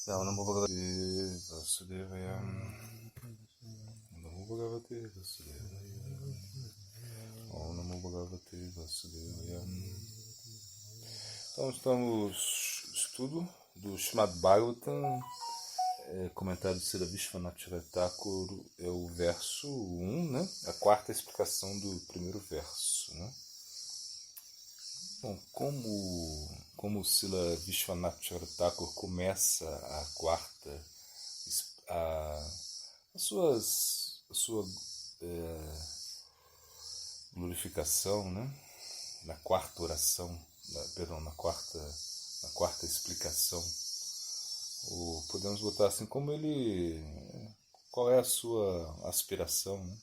Namo Bhagavate Vasudevaya. Namo Bhagavate Vasudevaya. Om Namo Bhagavate Vasudevaya. Então estamos estudo do Srimad Bhagavatam, comentário de Srila Vishwanath Thakur, é o verso 1, né? A quarta explicação do primeiro verso, né? Bom, como Srila Vishwanath Thakur começa a quarta, a sua glorificação, né? Na quarta oração, na quarta explicação, podemos botar assim, qual é a sua aspiração, né?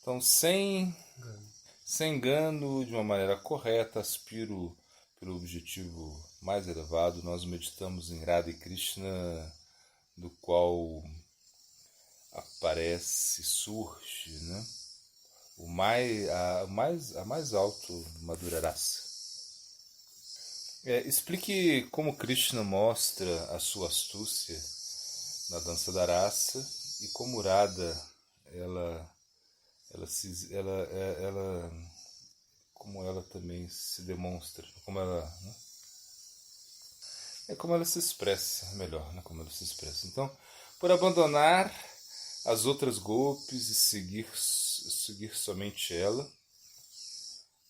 Então, sem engano, de uma maneira correta, aspiro pelo objetivo mais elevado. Nós meditamos em Radha e Krishna, do qual surge, né? A mais alto Madhura Rasa. Explique como Krishna mostra a sua astúcia na dança da rasa e como Radha como ela também se demonstra, como ela se expressa melhor, né? Como ela se expressa. Então, por abandonar as outras golpes e seguir somente ela,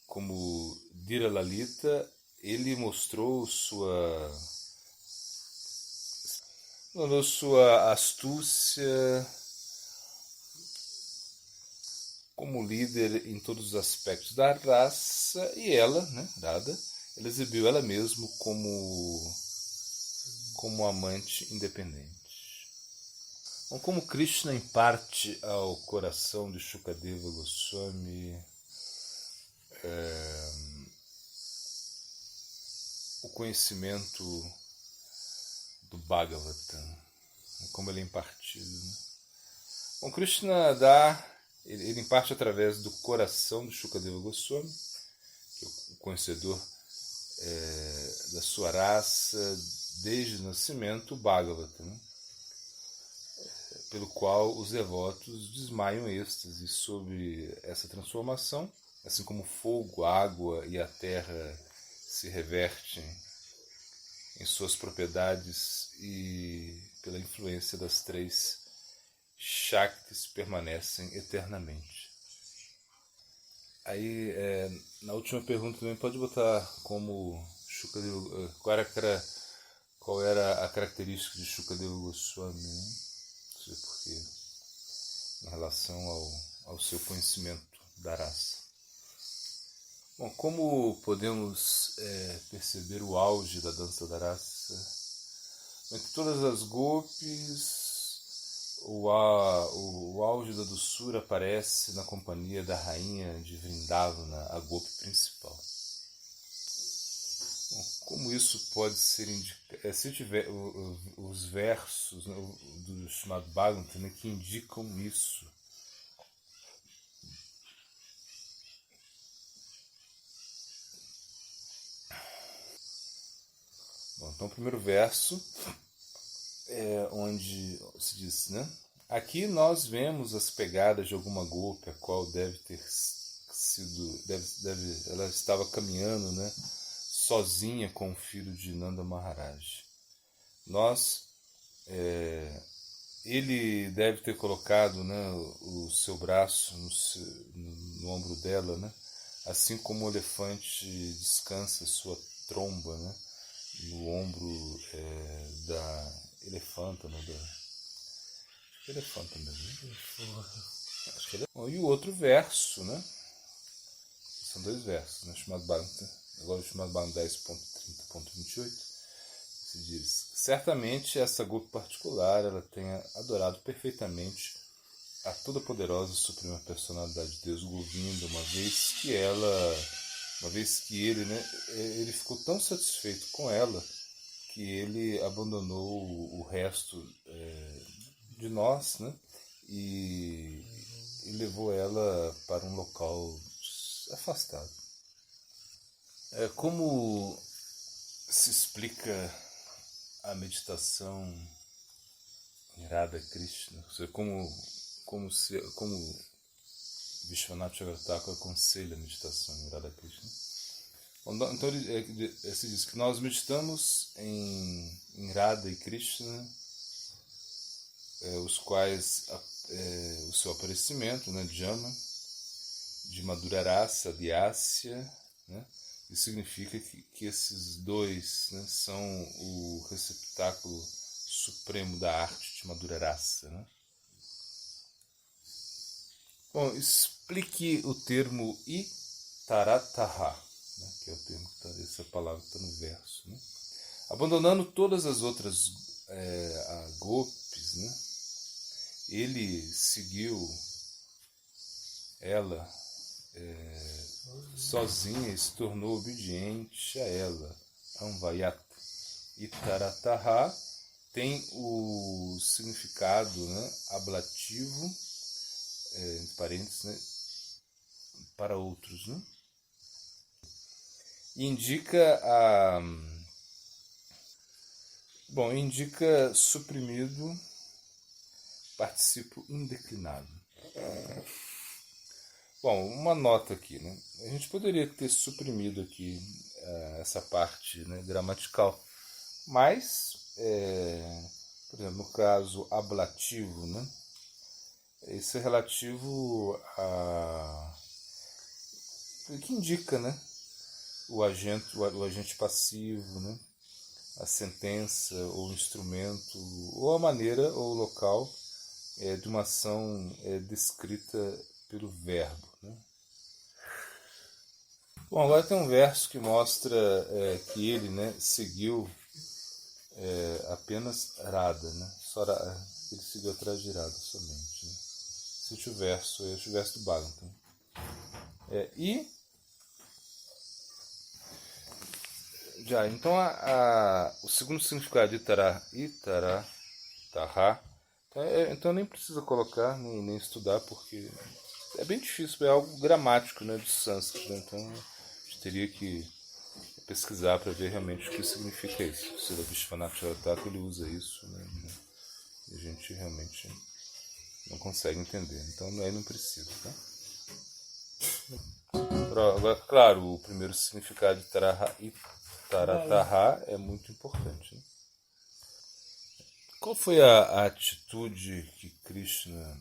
como Dhira Lalita, ele mostrou sua astúcia como líder em todos os aspectos da raça, e ela, né, Radha, ela exibiu ela mesma como amante independente. Bom, como Krishna imparte ao coração de Shukadeva Goswami o conhecimento do Bhagavatam, como ele é impartido, né? Bom, Krishna ele imparte através do coração de Shukadeva Goswami, que é o conhecedor da sua raça desde o nascimento, o Bhagavatam, né? Pelo qual os devotos desmaiam em êxtase sobre essa transformação, assim como o fogo, a água e a terra se revertem em suas propriedades e pela influência das três Shaktis permanecem eternamente. Aí, na última pergunta também pode botar como Shukadeva, qual era a característica de Shukadeva Goswami, né? Não sei porquê, em relação ao seu conhecimento da raça. Bom, como podemos perceber o auge da dança da raça? Entre todas as golpes, o auge da doçura aparece na companhia da rainha de Vrindavana, a golpe principal. Bom, como isso pode ser indicado? Se tiver os versos, né, do Srimad Bhagavatam, né, que indicam isso. Bom, então o primeiro verso onde se diz, né? Aqui nós vemos as pegadas de alguma golpe, a qual deve ter sido, ela estava caminhando, né, sozinha com o filho de Nanda Maharaj. Ele deve ter colocado, né, o seu braço no ombro dela, né, assim como o elefante descansa sua tromba, né, no ombro da elefanta, né, elefanta mesmo. Acho que e o outro verso, né? São dois versos, né? Agora o Srimad Bhagavatam 10.30.28, se diz: certamente essa golpe particular ela tenha adorado perfeitamente a toda poderosa e suprema personalidade de Deus Govinda, uma vez que ele, né, ele ficou tão satisfeito com ela que ele abandonou o resto de nós, né, e levou ela para um local afastado. Como se explica a meditação em Radha Krishna, ou seja, como Vishwanath Chakravarti aconselha a meditação em Radha Krishna. Então ele se diz que nós meditamos em Radha e Krishna, os quais o seu aparecimento, né, Jama, de Madhura Rasa, de Asya, né, isso significa que esses dois, né, são o receptáculo supremo da arte de Madhura Rasa, né? Bom, explique o termo itarataha, né, que é o termo que está, essa palavra que está no verso, né? Abandonando todas as outras gopis, né, ele seguiu ela sozinha e se tornou obediente a ela. Anvayat. Itarataha tem o significado, né, ablativo, entre parênteses, né, para outros, né? Indica suprimido, participo indeclinado. Bom, uma nota aqui, né? A gente poderia ter suprimido aqui essa parte, né, gramatical, mas, por exemplo, no caso ablativo, né, isso é relativo a que indica, né, o agente passivo, né, a sentença ou o instrumento ou a maneira ou o local de uma ação descrita pelo verbo, né? Bom, agora tem um verso que mostra que ele, né, seguiu apenas Radha, né? Ele seguiu atrás de Radha somente, né? Este é o verso do Bhagavatam. Então o segundo significado de Itarataha, então nem precisa colocar, nem estudar, porque é bem difícil, é algo gramático, né, do sânscrito, né? Então a gente teria que pesquisar para ver realmente o que significa isso. O Srila Vishwanath Chakravarti, ele usa isso, né, e a gente realmente não consegue entender, então aí não precisa, tá? Agora, claro, o primeiro significado de Itarataha é muito importante, né? Qual foi a atitude que Krishna,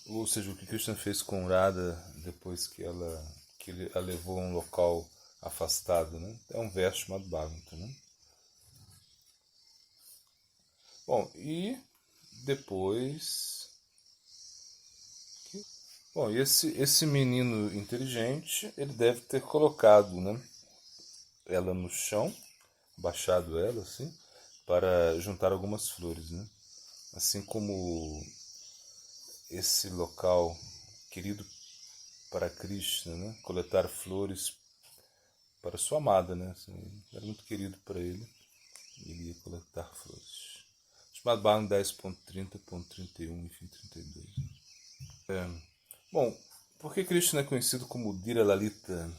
ou seja, o que Krishna fez com Radha depois que ele a levou a um local afastado, né? É um verso chamado Bhagavatam, né? Bom, e depois... Bom, e esse menino inteligente, ele deve ter colocado, né, ela no chão, baixado ela, assim, para juntar algumas flores, né? Assim como esse local querido para Krishna, né, coletar flores para sua amada, né? Assim, era muito querido para ele, ele ia coletar flores. Chamado Bhagavatam 10.30.31, enfim, 32. Bom, por que Krishna é conhecido como Dhira Lalita?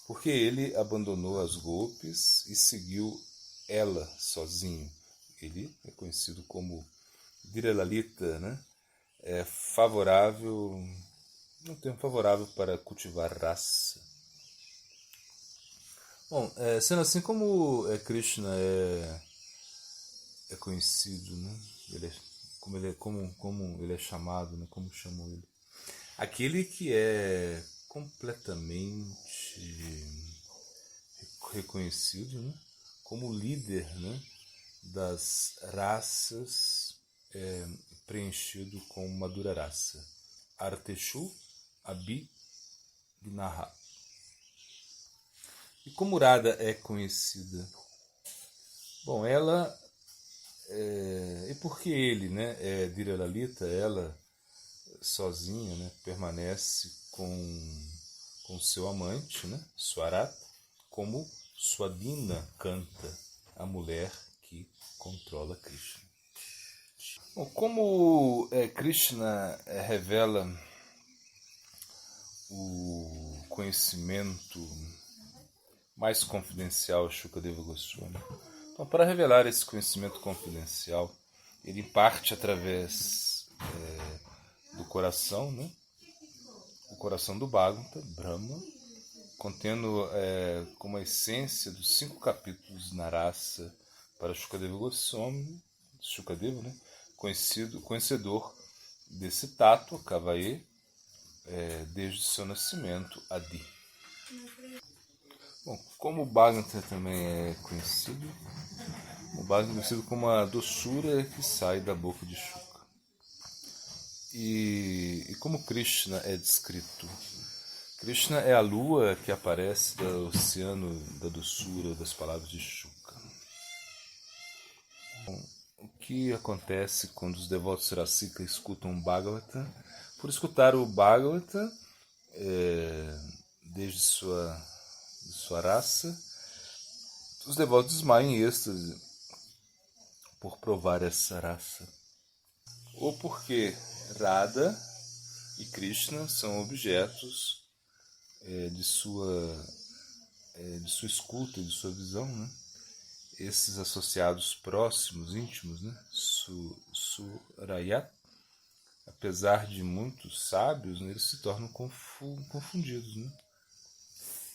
Porque ele abandonou as gopis e seguiu ela sozinho. Ele é conhecido como Dhira Lalita, né? É favorável, um termo favorável para cultivar raça. Bom, sendo assim, como Krishna é conhecido, né? Como ele é chamado, né? Como chamam ele? Aquele que é completamente reconhecido, né, como líder, né, das raças, preenchido com Madhura Rasa. Arteshu Abhignaha. E como Radha é conhecida? Bom, ela... e por que ele, né, Dhira Lalita, ela sozinha, né, permanece com seu amante, né, Swarat, como Swadina canta, a mulher que controla Krishna. Bom, como Krishna revela o conhecimento mais confidencial Shukadeva Goswami. Então, para revelar esse conhecimento confidencial, ele parte através do coração, né? O coração do Bhagavata, Brahma, contendo como a essência dos 5 capítulos Narasa para Shukadeva Goswami, Shukadeva, né? Conhecedor desse tato, Kavaye, desde seu nascimento, Adi. Bom, como o Bhagavata também é conhecido, o Bhagavata é conhecido como a doçura que sai da boca de Shuka. E como Krishna é descrito? Krishna é a lua que aparece do oceano da doçura das palavras de Shuka. Bom, o que acontece quando os devotos Rasika escutam o Bhagavata? Por escutar o Bhagavata, desde sua raça, os devotos desmaiam em êxtase por provar essa raça. Ou porque Radha e Krishna são objetos de sua escuta e de sua visão, né? Esses associados próximos, íntimos, né? Surayat, apesar de muitos sábios, né, eles se tornam confundidos, né?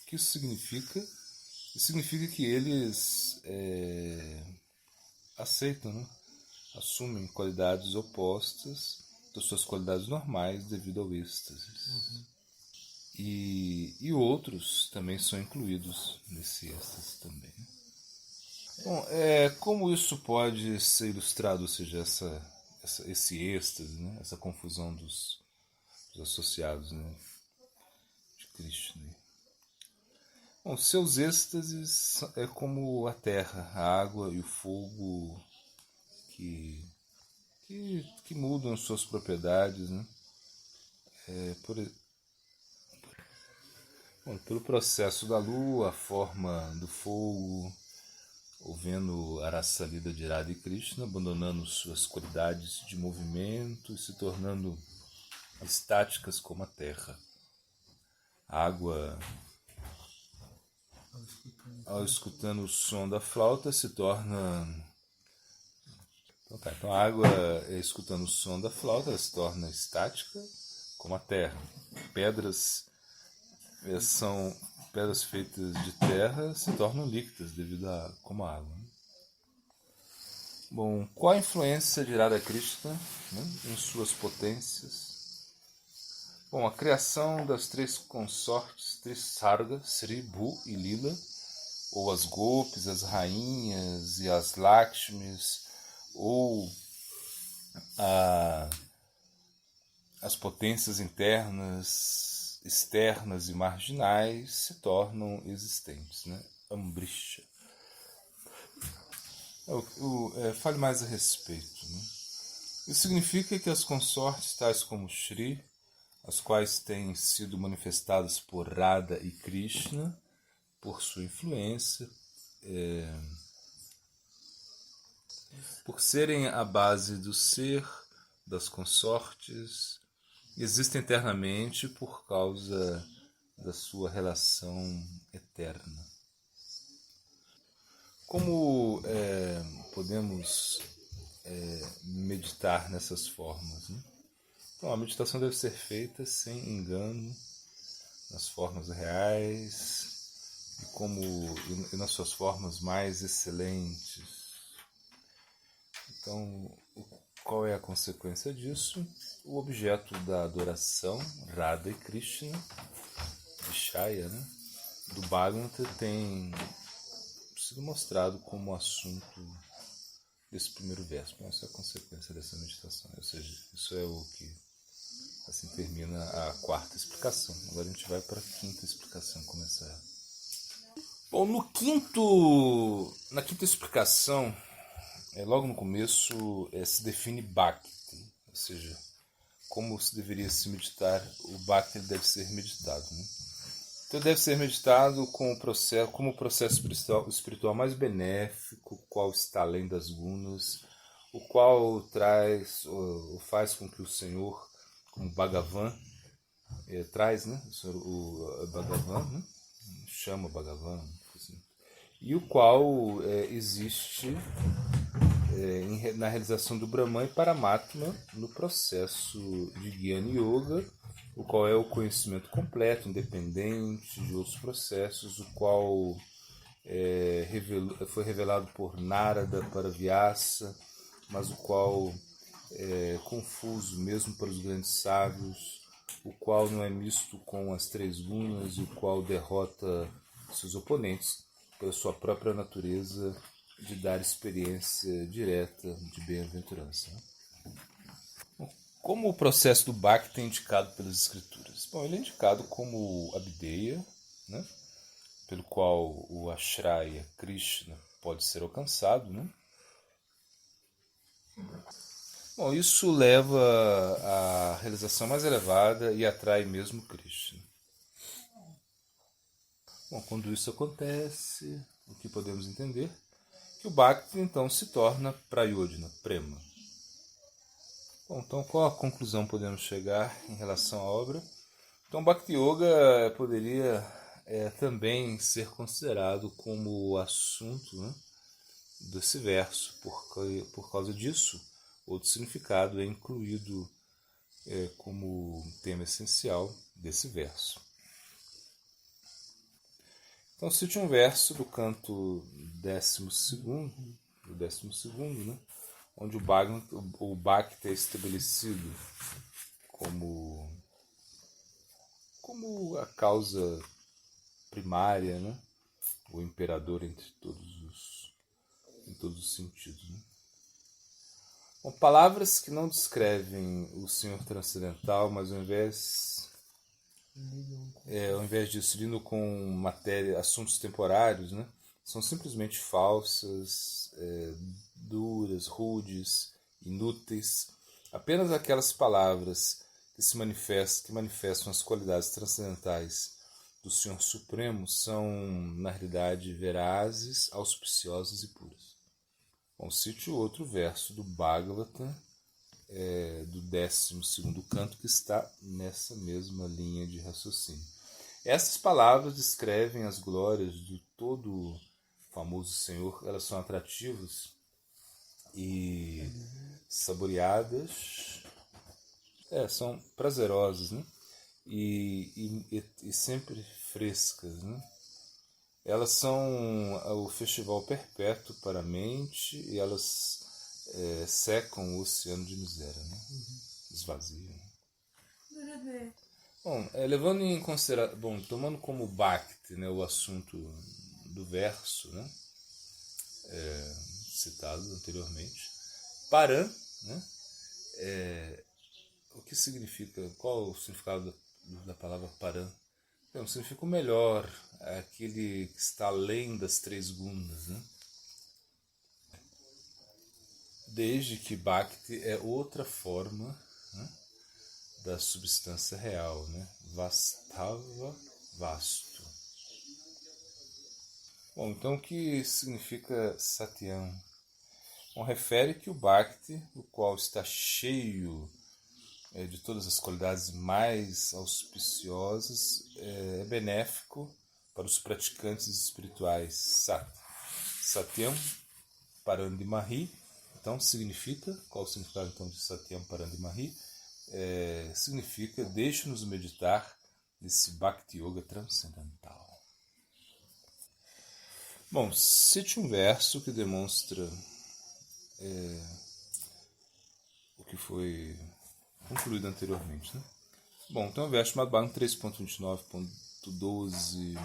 O que isso significa? Isso significa que eles aceitam, né? Assumem qualidades opostas das suas qualidades normais devido ao êxtase. E outros também são incluídos nesse êxtase também. Bom, como isso pode ser ilustrado, ou seja, esse êxtase, né? Essa confusão dos associados, né? De Krishna. Bom, seus êxtases é como a terra, a água e o fogo que mudam suas propriedades, né? Pelo processo da lua, a forma do fogo, ou vendo a raça lida de Radha e Krishna, abandonando suas qualidades de movimento e se tornando estáticas como a terra. A água, ao escutando o som da flauta, se torna... Então a água, escutando o som da flauta, ela se torna estática como a terra. Pedras feitas de terra se tornam líquidas devido como a água. Bom, qual a influência de Radha Krishna, né, em suas potências? Bom, a criação das 3 consortes, 3 sargas, Sri, Bhu e Lila, ou as Gopis, as rainhas e as Lakshmis, ou as potências internas, externas e marginais se tornam existentes, né? Ambrisha. Fale mais a respeito, né? Isso significa que as consortes tais como Shri, as quais têm sido manifestadas por Radha e Krishna, por sua influência, por serem a base do ser, das consortes, existem eternamente por causa da sua relação eterna. Como podemos meditar nessas formas, né? Então, a meditação deve ser feita sem engano, nas formas reais e nas suas formas mais excelentes. Então, qual é a consequência disso? O objeto da adoração, Radha e Krishna, Vishaya, né, do Bhagavata, tem sido mostrado como assunto desse primeiro verso. Então, essa é a consequência dessa meditação. Ou seja, isso é o que assim termina a 4ª explicação. Agora a gente vai para a 5ª explicação começar. Bom, na 5ª explicação, logo no começo, se define Bhakti, ou seja, como se deveria se meditar. O Bhakti deve ser meditado, né? Então deve ser meditado como o processo espiritual mais benéfico, o qual está além das gunas, o qual faz com que o Senhor, como Bhagavan, traz, né? O Bhagavan, né? Chama Bhagavan, e o qual existe na realização do Brahman e Paramatma no processo de Jnana Yoga, o qual é o conhecimento completo, independente de outros processos, o qual foi revelado por Narada para Vyasa, mas o qual é confuso mesmo para os grandes sábios, o qual não é misto com as três gunas, e o qual derrota seus oponentes pela sua própria natureza de dar experiência direta de bem-aventurança. Como o processo do Bhakti é indicado pelas escrituras? Bom, ele é indicado como Abhideya, né? Pelo qual o Ashraya Krishna pode ser alcançado, né? Bom, isso leva à realização mais elevada e atrai mesmo Krishna. Bom, quando isso acontece, o que podemos entender? Que o Bhakti então se torna Prayodhana, Prema. Bom, então qual a conclusão podemos chegar em relação à obra? Então o Bhakti Yoga poderia também ser considerado como o assunto, né, desse verso. Por causa disso, outro significado é incluído como tema essencial desse verso. Então cite um verso do canto 12º, né, onde o Bhakti é estabelecido como a causa primária, né, o imperador em todos os sentidos. Né? Bom, palavras que não descrevem o Senhor transcendental, mas ao invés disso, lidam com assuntos temporários, né? São simplesmente falsas, duras, rudes, inúteis. Apenas aquelas palavras que manifestam as qualidades transcendentais do Senhor Supremo são, na realidade, verazes, auspiciosas e puras. Bom, cite o outro verso do Bhagavata, do 12º canto, que está nessa mesma linha de raciocínio. Essas palavras descrevem as glórias de todo o famoso Senhor. Elas são atrativas e saboreadas, são prazerosas, né? E sempre frescas, né? Elas são o festival perpétuo para a mente, e elas secam o oceano de miséria, né? Esvaziam. Bom, levando em consideração, tomando como Bhakti, né, o assunto do verso, né, citado anteriormente, Paran, né, o que significa? Qual o significado da palavra Paran? Então, significa o melhor, aquele que está além das três gunas, né? Desde que Bhakti é outra forma, né, da substância real, né? Vastava, vasto. Bom, então o que significa Satyam? Bom, refere que o Bhakti, o qual está cheio de todas as qualidades mais auspiciosas, é benéfico para os praticantes espirituais. Satyam Parandimahi. Então significa, qual o significado então de Satyam Parandimahi? Significa, deixe-nos meditar nesse Bhakti Yoga transcendental. Bom, cite um verso que demonstra o que foi concluído anteriormente, né? Bom, então o verso chamado Bhagavad 3.29.12,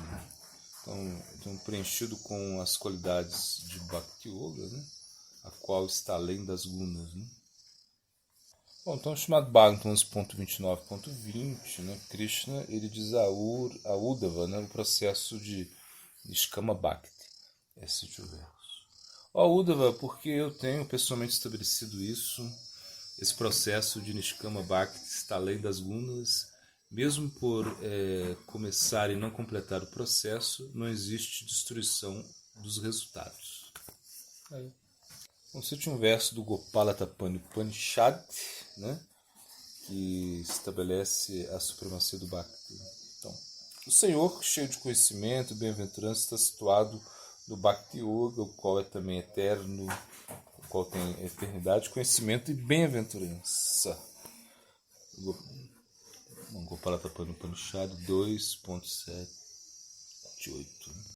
então preenchido com as qualidades de Bhakti Yoga, né? A qual está além das gunas, né? Bom, então o chamado Bhagavad 11.29.20, né? Krishna, ele diz a Uddhava, né? O processo de Niskama Bhakti. Esse é o verso. Ó Uddhava, porque eu tenho pessoalmente estabelecido isso, esse processo de Niskama Bhakti está além das gunas. Mesmo por começar e não completar o processo, não existe destruição dos resultados. Aí. Então, cite um verso do Gopalathapani Upanishad, né, que estabelece a supremacia do Bhakti. Então, o Senhor, cheio de conhecimento e bem-aventurança, está situado do Bhakti Yoga, o qual é também eterno, o qual tem eternidade, conhecimento e bem-aventurança. Gopala Tapani Upanishad 2.78.